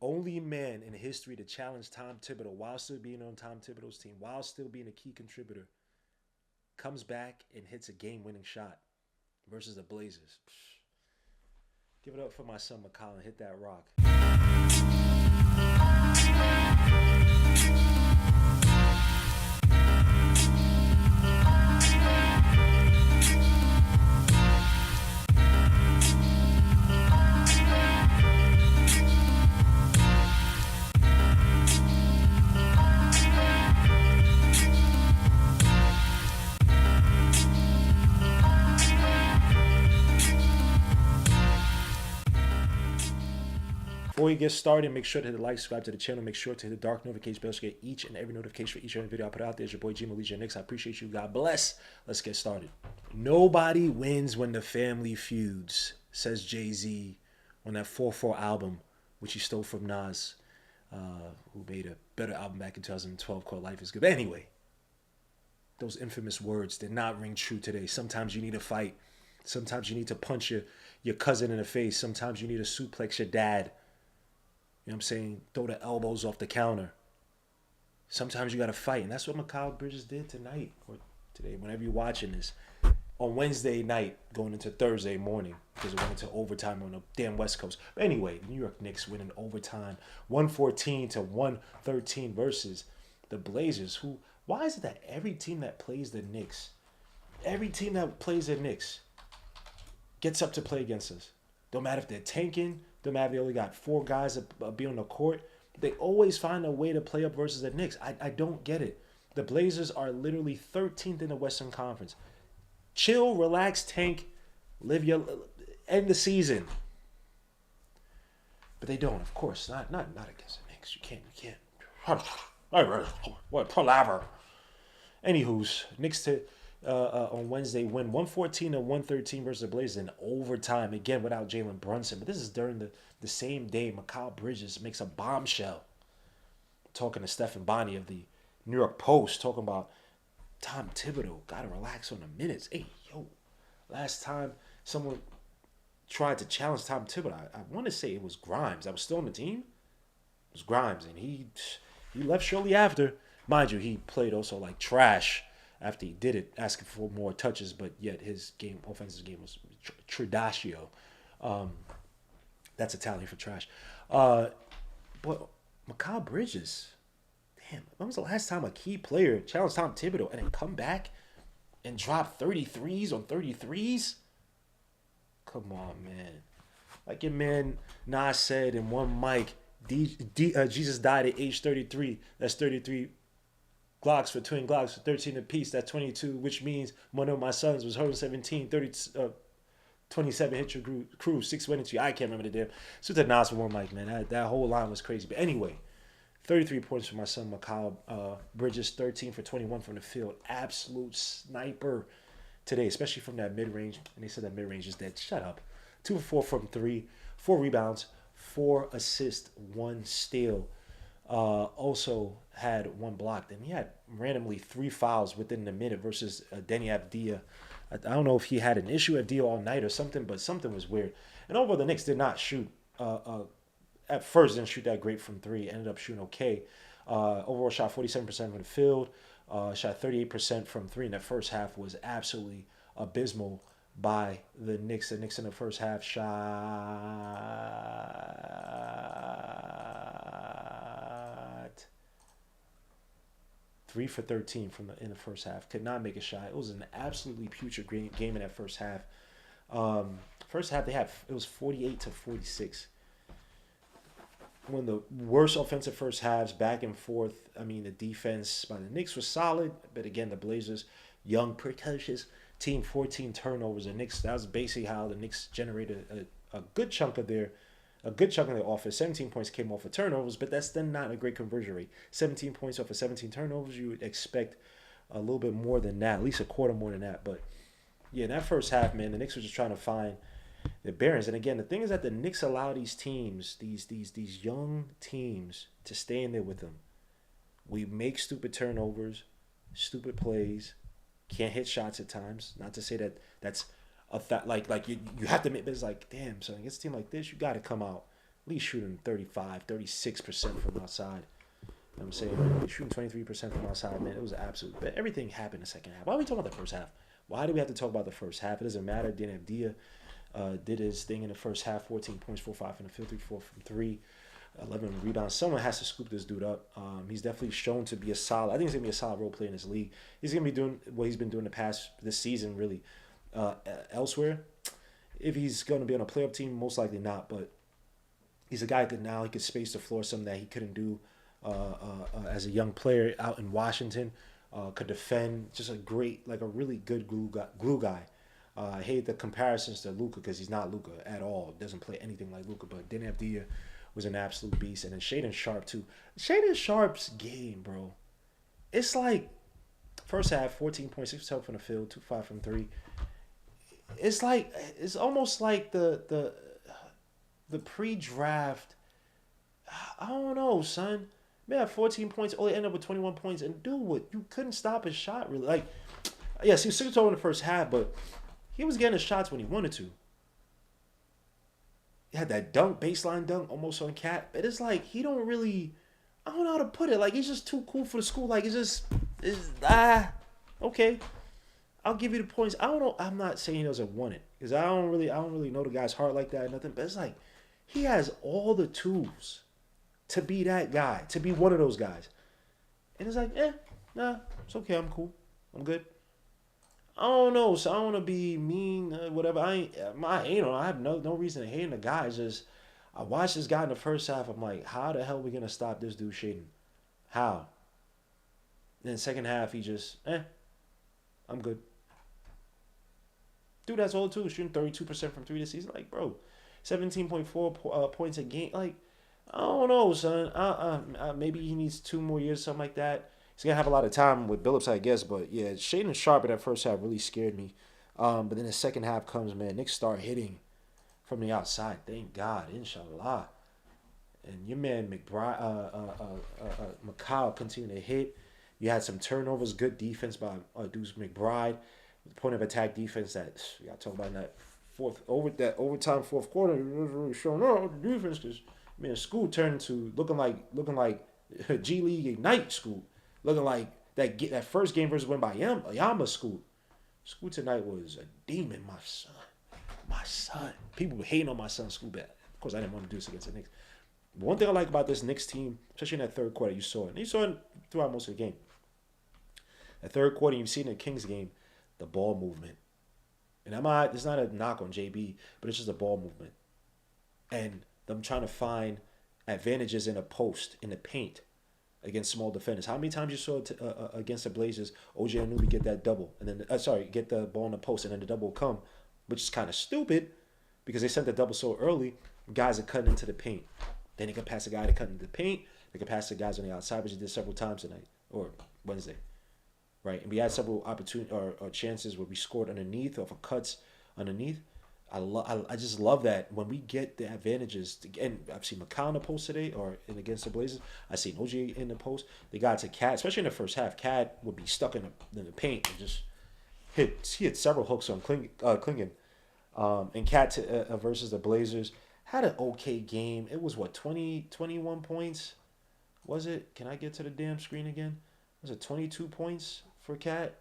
only man in history to challenge Tom Thibodeau while still being on Tom Thibodeau's team, while still being a key contributor, comes back and hits a game-winning shot versus the Blazers. Give it up for my son Mikal and hit that rock. Before we get started, make sure to hit the like, subscribe to the channel. Make sure to hit the dark notification bell to get each and every notification for each and every video I put out there. It's your boy G Malesia Knicks. I appreciate you. God bless. Let's get started. Nobody wins when the family feuds, says Jay-Z on that 4-4 album, which he stole from Nas, who made a better album back in 2012 called Life is Good. But anyway, those infamous words did not ring true today. Sometimes you need a fight. Sometimes you need to punch your cousin in the face. Sometimes you need to suplex your dad. You know what I'm saying? Throw the elbows off the counter. Sometimes you got to fight. And that's what Mikal Bridges did tonight or today, whenever you're watching this. On Wednesday night, going into Thursday morning, because it went into overtime on the damn West Coast. But anyway, New York Knicks winning overtime, 114 to 113 versus the Blazers. Who? Why is it that every team that plays the Knicks, gets up to play against us? Don't matter if they're tanking. Don't matter if they only got 4 guys to be on the court. They always find a way to play up versus the Knicks. I don't get it. The Blazers are literally 13th in the Western Conference. Chill, relax, tank, end the season. But they don't, of course. Not against the Knicks. You can't. What palaver. Anywho's, Knicks on Wednesday win 114 to 113 versus the Blazers in overtime, again without Jalen Brunson. But this is during the same day Mikal Bridges makes a bombshell, talking to Stephen Bonnie of the New York Post, talking about Tom Thibodeau gotta relax on the minutes. Hey, yo, last time someone tried to challenge Tom Thibodeau, I want to say it was Grimes that was still on the team. It was Grimes, and he left shortly after. Mind you, he played also like trash after he did it, asking for more touches, but yet his offensive game was Tradascio. That's Italian for trash. But Mikal Bridges, damn, when was the last time a key player challenged Tom Thibodeau and then come back and drop 33s on 33s? Come on, man. Like your man Nas said in one mic, Jesus died at age 33. That's 33 Glocks for twin Glocks for 13 apiece. That's 22, which means one of my sons was 117, 27 hit your crew, 623. I can't remember the damn. So the Nas for one mic, man. That whole line was crazy. But anyway, 33 points for my son Mikal Bridges, 13 for 21 from the field. Absolute sniper today, especially from that mid-range. And they said that mid-range is dead. Shut up. 2 for 4 from 3, 4 rebounds, 4 assists, 1 steal. Also had 1 block. And he had randomly 3 fouls within the minute versus Denny Avdia. I don't know if he had an issue at Dio all night or something, but something was weird. And overall, the Knicks did not shoot. At first, didn't shoot that great from 3. Ended up shooting okay. Overall, shot 47% from the field. Shot 38% from 3 in the first half. Was absolutely abysmal by the Knicks. The Knicks in the first half shot 3 for 13 in the first half. Could not make a shot. It was an absolutely putrid game in that first half. First half it was 48 to 46. One of the worst offensive first halves, back and forth. I mean, the defense by the Knicks was solid, but again, the Blazers, young, precocious team, 14 turnovers. The Knicks, that was basically how the Knicks generated a good chunk of their offense. 17 points came off of turnovers, but that's then not a great conversion rate. 17 points off of 17 turnovers, you would expect a little bit more than that, at least a quarter more than that. But yeah, in that first half, man, the Knicks were just trying to find the bearings. And again, the thing is that the Knicks allow these teams, these young teams, to stay in there with them. We make stupid turnovers, stupid plays, can't hit shots at times. Not to say that's like you have to make, but it's like, damn, so against a team like this, you got to come out least shooting 35, 36% from outside. You know what I'm saying? He's shooting 23% from outside, man. It was absolute. But everything happened in the second half. Why are we talking about the first half? Why do we have to talk about the first half? It doesn't matter. Didn't Avdia did his thing in the first half, 14 points, 4-5 from the field, 3-4 from 3, 11 rebounds. Someone has to scoop this dude up. He's definitely shown to be a solid. I think he's going to be a solid role player in this league. He's going to be doing what he's been doing this season, really, elsewhere. If he's going to be on a playoff team, most likely not, but he's a guy that now he could space the floor, something that he couldn't do as a young player out in Washington. Could defend, just a really good glue guy. I hate the comparisons to Luka because he's not Luka at all. Doesn't play anything like Luka, but Deni Avdija was an absolute beast. And then Shaedon Sharpe, too. Shaedon Sharpe's game, bro. It's like, first half, 14.6% from the field, 2-5 from 3. It's almost like the pre-draft. I don't know, son. Man, 14 points, only ended up with 21 points, and dude, what you couldn't stop his shot really. Like, yes, he was 6-0 in the first half, but he was getting his shots when he wanted to. He had that dunk, baseline dunk, almost on Cat. But it's like he don't really, I don't know how to put it. Like he's just too cool for the school. Like okay. I'll give you the points. I don't know. I'm not saying he doesn't want it because I don't really know the guy's heart like that or nothing. But it's like he has all the tools to be that guy, to be one of those guys. And it's like, nah, it's okay. I'm cool. I'm good. I don't know. So I don't want to be mean, whatever. I have no reason to hate the guy. It's just I watched this guy in the first half. I'm like, how the hell are we gonna stop this dude Shaedon? How? And then second half, he just, I'm good. Dude, that's all too. Shooting 32% from 3 this season. Like, bro, 17.4 points a game. Like, I don't know, son. Maybe he needs 2 more years, something like that. He's going to have a lot of time with Billups, I guess. But, yeah, Shaedon Sharpe in that first half really scared me. But then the second half comes, man. Knicks start hitting from the outside. Thank God. Inshallah. And your man Mikal continued to hit. You had some turnovers, good defense by Deuce McBride. Point of attack defense that y'all talk about in that overtime fourth quarter was really showing up the defense because school turned into looking like G League Ignite school, looking like that first game versus win by Yama school. School tonight was a demon, my son. People were hating on my son's school, but of course I didn't want to do this against the Knicks. But one thing I like about this Knicks team, especially in that third quarter, you saw it. And you saw it throughout most of the game. The third quarter, you've seen in the Kings game. The ball movement. And it's not a knock on JB, but it's just a ball movement. And them trying to find advantages in a post, in the paint, against small defenders. How many times you saw against the Blazers, OJ Anunoby get that double, and then, get the ball in the post, and then the double will come, which is kind of stupid, because they sent the double so early, guys are cutting into the paint. Then they can pass a guy to cut into the paint, they can pass the guys on the outside, which they did several times tonight, or Wednesday. Right, and we had several opportunities or chances where we scored underneath off of cuts underneath. I just love that when we get the advantages. And I've seen Mikal in the post today or against the Blazers. I've seen OJ in the post. They got to Cat, especially in the first half. Cat would be stuck in the paint and just hit. He hit several hooks on Klingon. And Cat versus the Blazers had an okay game. It was 21 points. Was it? Can I get to the damn screen again? Was it 22 points for Cat?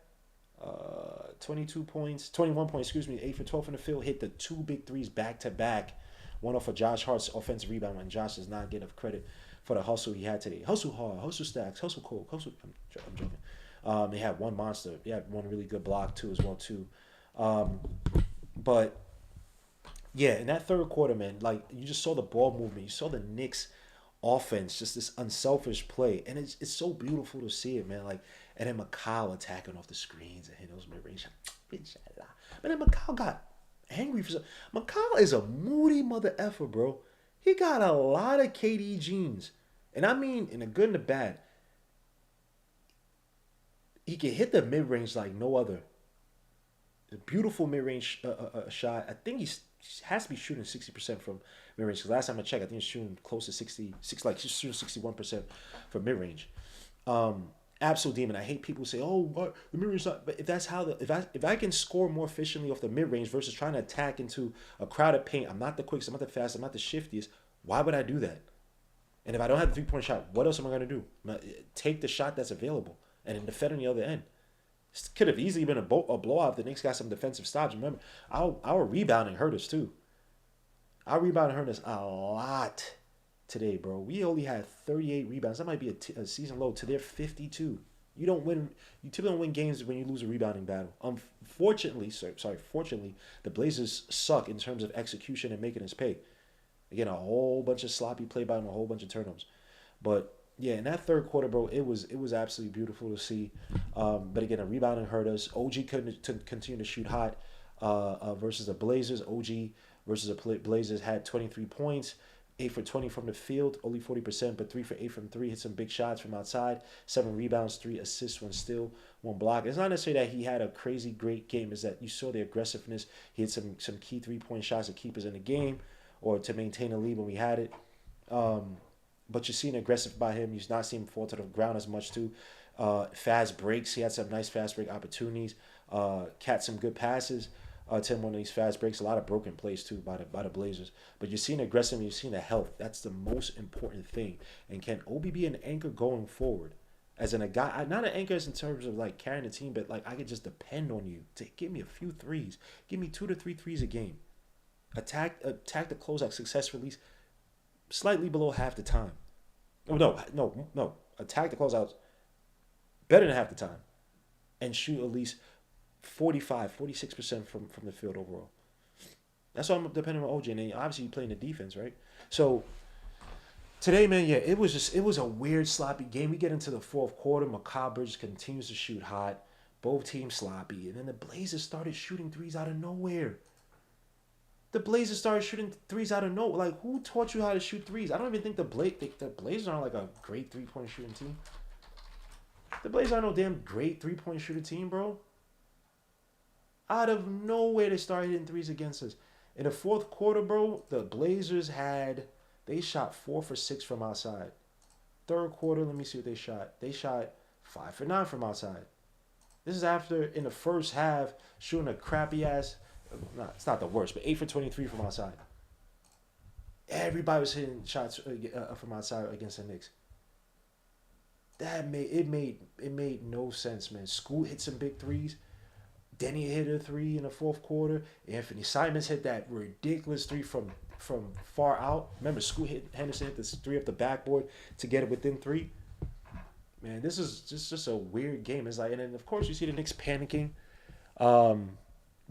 22 points, 21 points, 8 for 12 from the field. Hit the 2 big threes back to back. One off of Josh Hart's offensive rebound when Josh does not get enough credit for the hustle he had today. Hustle hard, hustle stacks, hustle cold, hustle. I'm joking. They had one monster. They had one really good block too as well too. But yeah, in that third quarter, man, like you just saw the ball movement. You saw the Knicks offense, just this unselfish play, and it's so beautiful to see it, man. Like, and then Mikal attacking off the screens and hitting those mid-range shots. But then Mikal got angry for something. Mikal is a moody mother effer, bro. He got a lot of KD genes, and I mean in the good and the bad. He can hit the mid-range like no other. A beautiful mid-range shot. I think he has to be shooting 60% from mid-range. Because last time I checked, I think he's shooting close to 66, like he's shooting 61% from mid-range. Absolute demon. I hate people say, "Oh, what the mid-range?" But if that's how if I can score more efficiently off the mid-range versus trying to attack into a crowded paint, I'm not the quickest, I'm not the fastest, I'm not the shiftiest. Why would I do that? And if I don't have the 3 point shot, what else am I going to do? Take the shot that's available and then defend on the other end. This could have easily been a blowout if the Knicks got some defensive stops. Remember, our rebounding hurt us too. Our rebounding hurt us a lot today, bro. We only had 38 rebounds. That might be a season low to their 52. You don't win. You typically don't win games when you lose a rebounding battle. Fortunately, the Blazers suck in terms of execution and making us pay. Again, a whole bunch of sloppy play by them, a whole bunch of turnovers. But yeah, in that third quarter, bro, it was absolutely beautiful to see. But again, a rebounding hurt us. OG couldn't continue to shoot hot versus the Blazers. OG versus the Blazers had 23 points. 8 for 20 from the field, only 40%, but 3 for 8 from 3. Hit some big shots from outside. 7 rebounds, 3 assists, 1 steal, 1 block. It's not necessarily that he had a crazy great game. It's that you saw the aggressiveness. He had some key 3-point shots to keep us in the game or to maintain a lead when we had it. But you're seeing aggressive by him. You're not seeing him fall to the ground as much too. Fast breaks. He had some nice fast break opportunities. Cat some good passes. To him one of these fast breaks. A lot of broken plays too by the Blazers. But you're seeing aggressive. You're seeing the health. That's the most important thing. And can Obi be an anchor going forward? As in a guy, not an anchor in terms of like carrying the team, but like I could just depend on you to give me a few threes. Give me 2 to 3 threes a game. Attack the closeout success release slightly below half the time. Oh, no. Attack the closeouts better than half the time. And shoot at least 46% from the field overall. That's why I'm depending on OJ. And then obviously you playing the defense, right? So today, man, yeah, it was a weird, sloppy game. We get into the fourth quarter. Mikal Bridges continues to shoot hot. Both teams sloppy. And then the Blazers started shooting threes out of nowhere. The Blazers started shooting threes out of nowhere. Like, who taught you how to shoot threes? I don't even think the Blazers aren't like a great 3-point shooting team. The Blazers aren't no damn great 3-point shooting team, bro. Out of nowhere, they started hitting threes against us. In the fourth quarter, bro, the Blazers they shot 4 for 6 from outside. Third quarter, let me see what they shot. They shot 5 for 9 from outside. This is after, in the first half, shooting a crappy ass, it's not the worst, but 8 for 23 from outside. Everybody was hitting shots from outside against the Knicks. It made no sense, man. Scoot hit some big threes. Denny hit a 3 in the fourth quarter. Anthony Simons hit that ridiculous 3 from far out. Remember, Henderson hit this 3 up the backboard to get it within 3. Man, this is just a weird game. It's like, and then of course you see the Knicks panicking.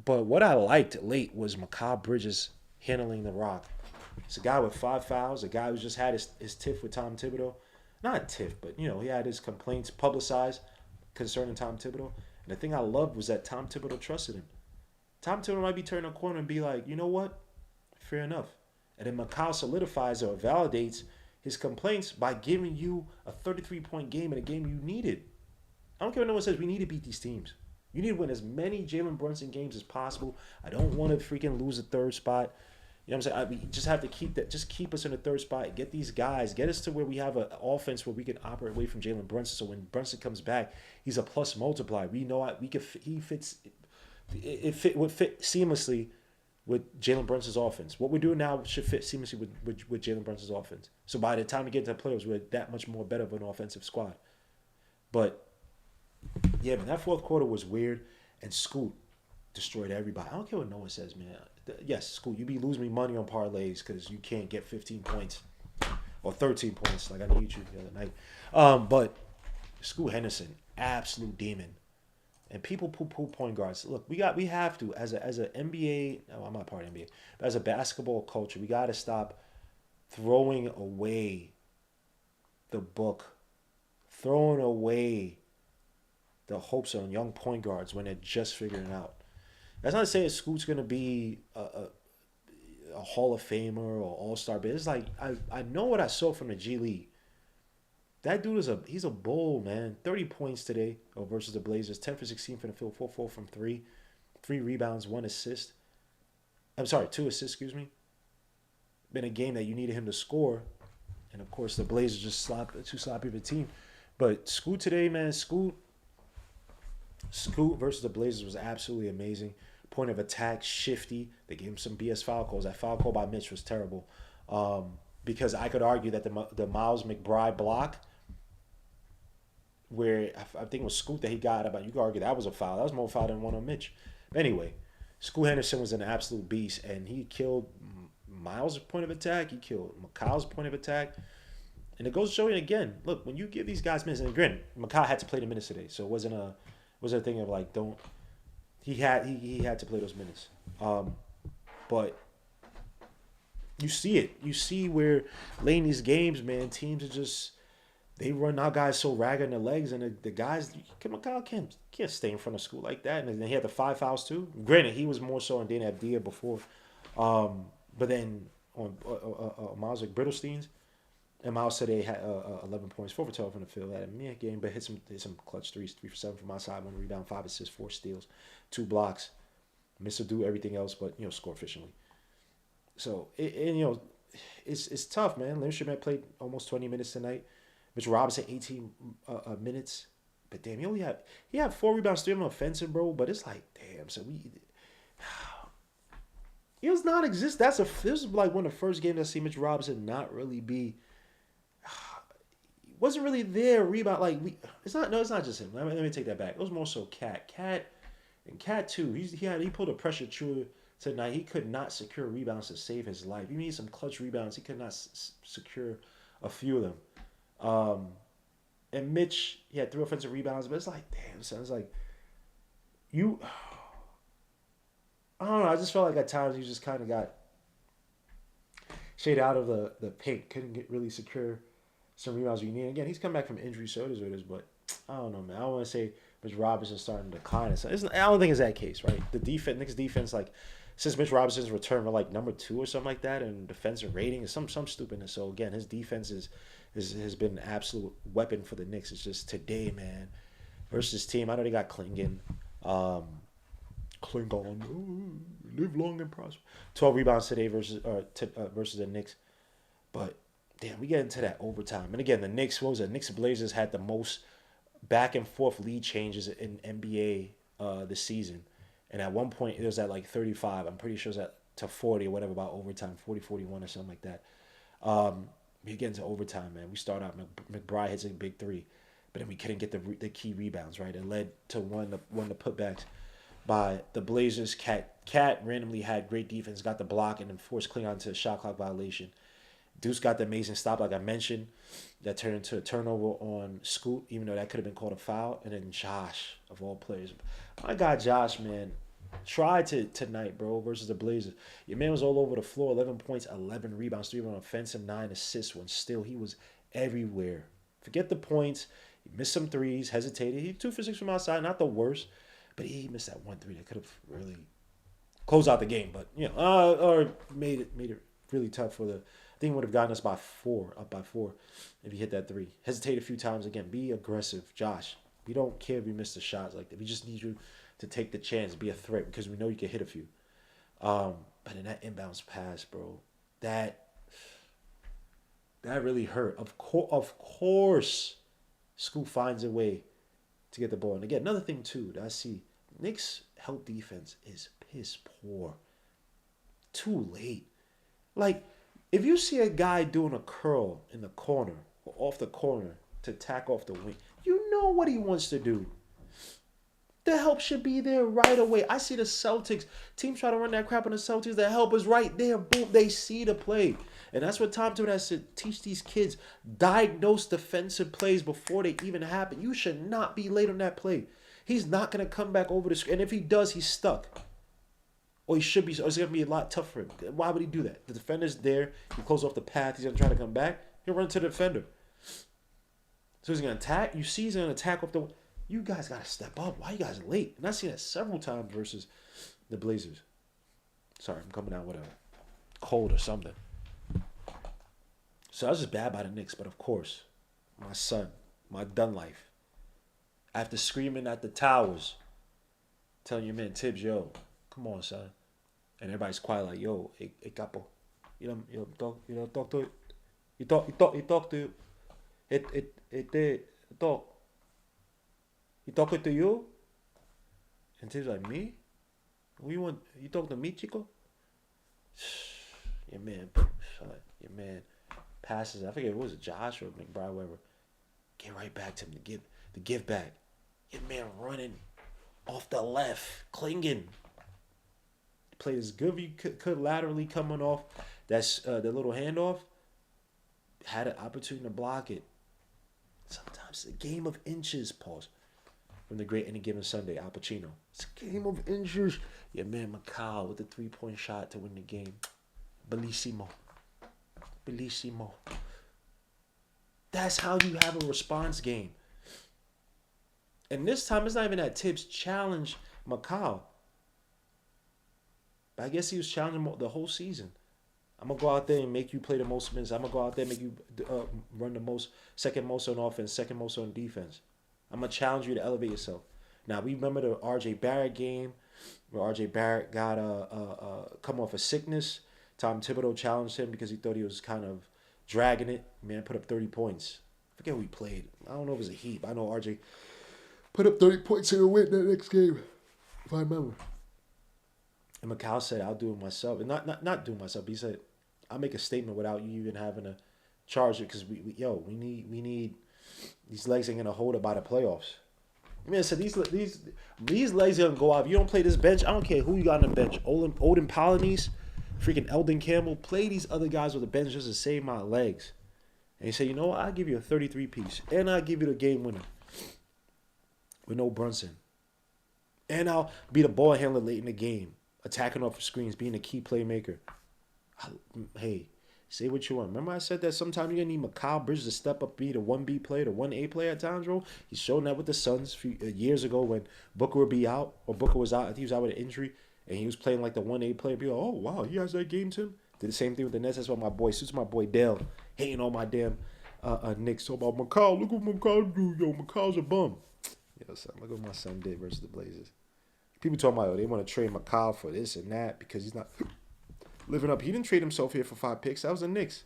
But what I liked late was Mikal Bridges handling the rock. It's a guy with 5 fouls, a guy who just had his tiff with Tom Thibodeau. Not a tiff, but he had his complaints publicized concerning Tom Thibodeau. And the thing I loved was that Tom Thibodeau trusted him. Tom Thibodeau might be turning a corner and be like, you know what? Fair enough. And then Mikal solidifies or validates his complaints by giving you a 33-point game in a game you needed. I don't care what no one says. We need to beat these teams. You need to win as many Jalen Brunson games as possible. I don't want to freaking lose a third spot. You know what I'm saying? We just have to keep us in the third spot. Get these guys. Get us to where we have an offense where we can operate away from Jalen Brunson. So when Brunson comes back, he's a plus multiplier. We know he fits. It would fit seamlessly with Jalen Brunson's offense. What we're doing now should fit seamlessly with Jalen Brunson's offense. So by the time we get to the playoffs, we're that much more better of an offensive squad. But yeah, man, that fourth quarter was weird, and Scoot destroyed everybody. I don't care what no one says, man. Yes, Scoot, you be losing me money on parlays because you can't get 15 points or 13 points like I need you the other night. But Scoot Henderson, absolute demon. And people poo point guards. Look, we have to as a NBA. No, I'm not part of NBA. But as a basketball culture, we got to stop throwing away the book, throwing away the hopes on young point guards when they're just figuring it out. That's not to say Scoot's going to be a Hall of Famer or All-Star, but it's like I know what I saw from the G League. That dude he's a bull, man. 30 points today versus the Blazers. 10 for 16 from the field, 4 from 3. 3 rebounds, 1 assist. I'm sorry, 2 assists, excuse me. Been a game that you needed him to score. And, of course, the Blazers just too sloppy of a team. But Scoot today, man, Scoot versus the Blazers was absolutely amazing. Point of attack, shifty. They gave him some BS foul calls. That foul call by Mitch was terrible. because I could argue that the Miles McBride block, where I think it was Scoot that he got about, you could argue that was a foul. That was more foul than one on Mitch. But anyway, Scoot Henderson was an absolute beast, and he killed Miles' point of attack. He killed Mikal's point of attack. And it goes to show you again, look, when you give these guys minutes, and again, Mikal had to play the minutes today, so it wasn't a thing of like, don't, he had to play those minutes. But you see it. You see where late in these games, man, teams are just, they run out guys so ragged in the legs, and the guys, Mikal can't stay in front of Scoot like that. And then he had the 5 fouls too. Granted, he was more so on Dana Abdia before, but then on Miles like Brittlestein's, and Miles today had 11 points, 4 for 12 from the field. Had a meh game, but hit some clutch threes, 3 for 7 from outside, 1 rebound, 5 assists, 4 steals, 2 blocks. Missed to do everything else, but score efficiently. So it's tough, man. Lindstrom had played almost 20 minutes tonight. Mitch Robinson 18 minutes, but damn, he had 4 rebounds, 3 of them offensive, bro. But it's like, damn, so he was non-existent. This is like one of the first games I see Mitch Robinson not really be. Wasn't really there rebound it's not just him. Let me take that back. It was more so Cat too. He pulled a pressure true tonight. He could not secure rebounds to save his life. He needed some clutch rebounds. He could not secure a few of them. And Mitch, he had 3 offensive rebounds, but it's like, damn, son, it's like I don't know. I just felt like at times you just kind of got shaded out of the paint. Couldn't really secure some rebounds you need. Again, he's come back from injury, so it is what it is. But I don't know, man. I don't want to say Mitch Robinson's starting to decline. I don't think it's that case, right? The Knicks defense, like, since Mitch Robinson's return, we're like number 2 or something like that, and defensive rating is some stupidness. So again, his defense has been an absolute weapon for the Knicks. It's just today, man, versus team. I know they got Klingon. Live long and prosper. 12 rebounds today versus the Knicks. But damn, we get into that overtime. And again, the Knicks, Knicks Blazers had the most back and forth lead changes in NBA this season. And at one point, it was at like 35. I'm pretty sure it was at to 40 or whatever about overtime, 40-41 or something like that. We get into overtime, man. We start out, McBride hits a big 3, but then we couldn't get the key rebounds, right? It led to one of the putbacks by the Blazers. Cat randomly had great defense, got the block, and then forced Klingon to a shot clock violation. Deuce got the amazing stop, like I mentioned, that turned into a turnover on Scoot, even though that could have been called a foul. And then Josh, of all players. My guy Josh, man, tried tonight, bro, versus the Blazers. Your man was all over the floor, 11 points, 11 rebounds, 3 on offense, and 9 assists. When still, he was everywhere. Forget the points. He missed some threes, hesitated. He 2 for 6 from outside, not the worst. But he missed that 1 3 that could have really closed out the game. But, or made it really tough for the... I think he would have gotten us up by 4, if he hit that 3. Hesitate a few times again. Be aggressive, Josh. We don't care if you miss the shots like that. We just need you to take the chance, be a threat, because we know you can hit a few. But in that inbounds pass, bro, that really hurt. Of course, Scoot finds a way to get the ball. And again, another thing too that I see, Knicks' help defense is piss poor. Too late. Like, if you see a guy doing a curl in the corner or off the corner to tack off the wing, you know what he wants to do. The help should be there right away. I see the Celtics. Teams try to run that crap on the Celtics. The help is right there. Boom. They see the play. And that's what Tom Thibodeau has to teach these kids. Diagnose defensive plays before they even happen. You should not be late on that play. He's not going to come back over the screen. And if he does, he's stuck. Or he should be. Or it's going to be a lot tougher for him. Why would he do that? The defender's there. He closes off the path. He's going to try to come back. He'll run to the defender. So he's going to attack. You see he's going to attack off the... You guys got to step up. Why are you guys late? And I've seen that several times versus the Blazers. Sorry, I'm coming out with a cold or something. So I was just bad by the Knicks. But of course, my son, my done life, after screaming at the towers, telling your man, Tibbs, yo, come on, son. And everybody's quiet like, yo, hey capo. Talk to it. You talk to it. Talk. He talking to you? And Tim's like, me? You talking to me, Chico? Your man, son, your man. passes. I forget, what was it, Josh or McBride, whatever. Get right back to him to give the give back. Your man running off the left, clinging. Played as good as you could laterally coming off. That's the little handoff. Had an opportunity to block it. Sometimes a game of inches, pause. From the great Any Given Sunday, Al Pacino. It's a game of inches. Your man Mikal with the 3-point shot to win the game. Bellissimo. Bellissimo. That's how you have a response game. And this time, it's not even that Tibbs challenged Mikal. But I guess he was challenging the whole season. I'm going to go out there and make you play the most minutes. I'm going to go out there and make you run the most, second most on offense, second most on defense. I'm going to challenge you to elevate yourself. Now, we remember the R.J. Barrett game where R.J. Barrett got come off a sickness. Tom Thibodeau challenged him because he thought he was kind of dragging it. Man put up 30 points. I forget who he played. I don't know if it was a Heat. I know R.J. put up 30 points in a win that next game, if I remember. And Mikal said, I'll do it myself. And not do it myself. But he said, I'll make a statement without you even having to charge it because we need these legs ain't gonna hold it by the playoffs. I mean, I said these legs are gonna go off. You don't play this bench. I don't care who you got on the bench. Olden Polynice, freaking Eldon Campbell. Play these other guys with the bench just to save my legs. And he said, you know what? I'll give you a 33 piece, and I'll give you the game winner with no Brunson, and I'll be the ball handler late in the game, attacking off the screens, being a key playmaker. Hey. Say what you want. Remember I said that sometimes you're going to need Mikal Bridges to step up, be the 1B player, the 1A player at times, bro. He's shown that with the Suns years ago when Booker would be out, or Booker was out. I think he was out with an injury, and he was playing like the 1A player. Be like, oh, wow, he has that game, Tim. Did the same thing with the Nets. That's why my boy, suits my boy Dale, hating on my damn Knicks. Talking about Mikal. Look what Mikal do, yo. Mikal's a bum. Yo, son, look what my son did versus the Blazers. People talking about, they want to trade Mikal for this and that because he's not living up. He didn't trade himself here for 5 picks. That was the Knicks.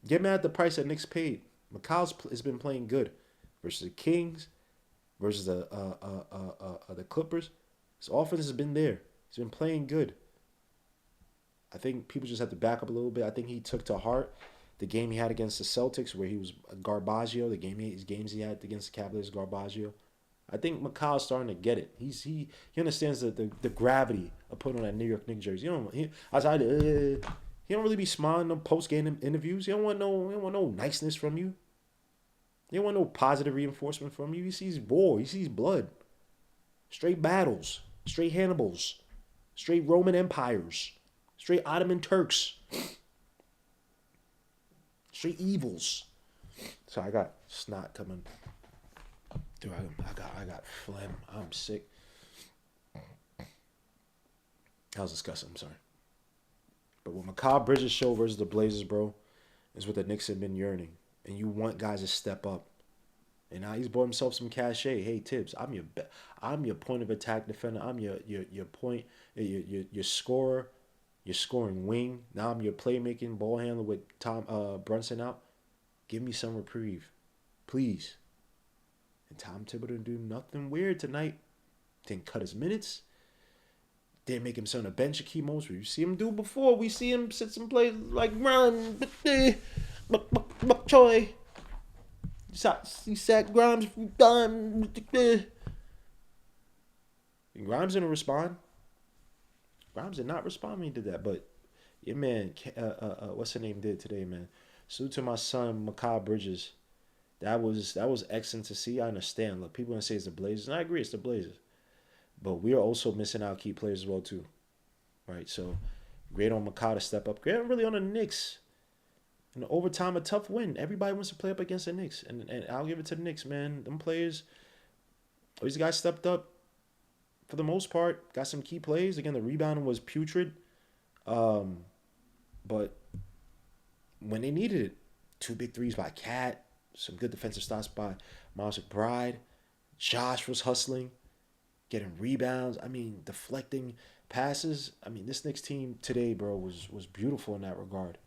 Get mad at the price that Knicks paid. Mikal's has been playing good versus the Kings, versus the Clippers. His offense has been there. He's been playing good. I think people just have to back up a little bit. I think he took to heart the game he had against the Celtics where he was Garbaggio. His games he had against the Cavaliers, Garbaggio. I think Mikal's starting to get it. He understands the gravity of putting on that New York Knicks jersey. He don't really be smiling in post game interviews. He don't want no niceness from you. He don't want no positive reinforcement from you. He sees war. He sees blood. Straight battles. Straight Hannibals. Straight Roman empires. Straight Ottoman Turks. Straight evils. So I got snot coming. Dude, I got phlegm. I'm sick. That was disgusting. I'm sorry. But what Mikal Bridges show versus the Blazers, bro, is what the Knicks have been yearning. And you want guys to step up. And now he's bought himself some cachet. Hey, Tibbs, I'm your point of attack defender. I'm your scorer, your scoring wing. Now I'm your playmaking ball handler with Tom Brunson out. Give me some reprieve, please. And Tom Thibodeau didn't do nothing weird tonight. Didn't cut his minutes. Didn't make him sit on the bench at key moments. We see him do before. We see him sit some plays like run, Choi. He sacked Grimes. Done. Grimes didn't respond. Grimes did not respond when he did that. But your man, what's her name, did today, man. Salute to my son, Mikal Bridges. That was excellent to see. I understand. Look, people are going to say it's the Blazers. And I agree, it's the Blazers. But we are also missing out key players as well, too. Right? So, great on Mikal to step up. Great really on the Knicks. In the overtime, a tough win. Everybody wants to play up against the Knicks. And I'll give it to the Knicks, man. Them players, these guys stepped up for the most part. Got some key plays. Again, the rebounding was putrid. But when they needed it, 2 big threes by Cat. Some good defensive stops by Miles McBride. Josh was hustling, getting rebounds. I mean, deflecting passes. I mean, this Knicks team today, bro, was beautiful in that regard.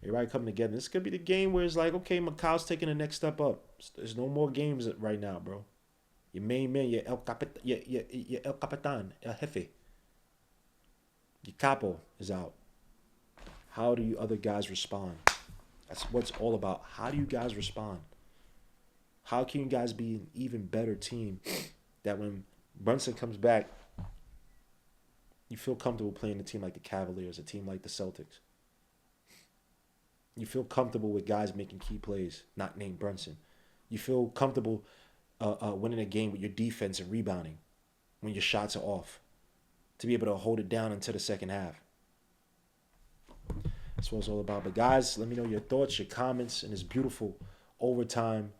Everybody coming together. This could be the game where it's like, okay, Mikal's taking the next step up. There's no more games right now, bro. Your main man, your El Capitan, El Jefe. Your Capo is out. How do you other guys respond? That's what's all about. How do you guys respond? How can you guys be an even better team that when Brunson comes back, you feel comfortable playing a team like the Cavaliers, a team like the Celtics? You feel comfortable with guys making key plays, not named Brunson. You feel comfortable winning a game with your defense and rebounding when your shots are off to be able to hold it down into the second half. That's what it's all about. But guys, let me know your thoughts, your comments, and this beautiful overtime,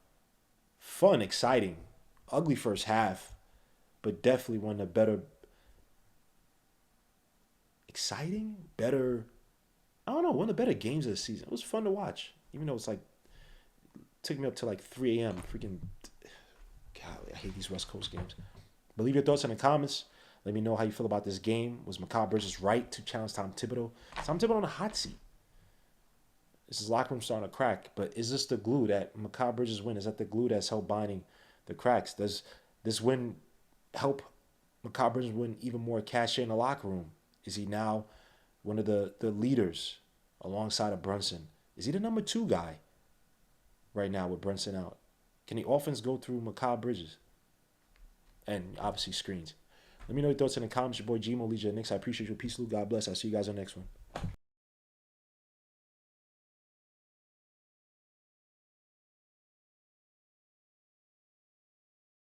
fun, exciting, ugly first half, but definitely one of the better, exciting, better, I don't know, one of the better games of the season. It was fun to watch, even though it's like, it took me up to like 3 a.m. Freaking, golly, I hate these West Coast games. But leave your thoughts in the comments. Let me know how you feel about this game. Was Mikal Bridges right to challenge Tom Thibodeau? Tom Thibodeau on the hot seat. This is locker room starting to crack. But is this the glue that Mikal Bridges win? Is that the glue that's helped binding the cracks? Does this win help Mikal Bridges win even more cachet in the locker room? Is he now one of the leaders alongside of Brunson? Is he the number 2 guy right now with Brunson out? Can the offense go through Mikal Bridges? And obviously screens. Let me know your thoughts in the comments. Your boy Gmo, leads you the Knicks. I appreciate you. Peace, Lou. God bless. I'll see you guys on the next one.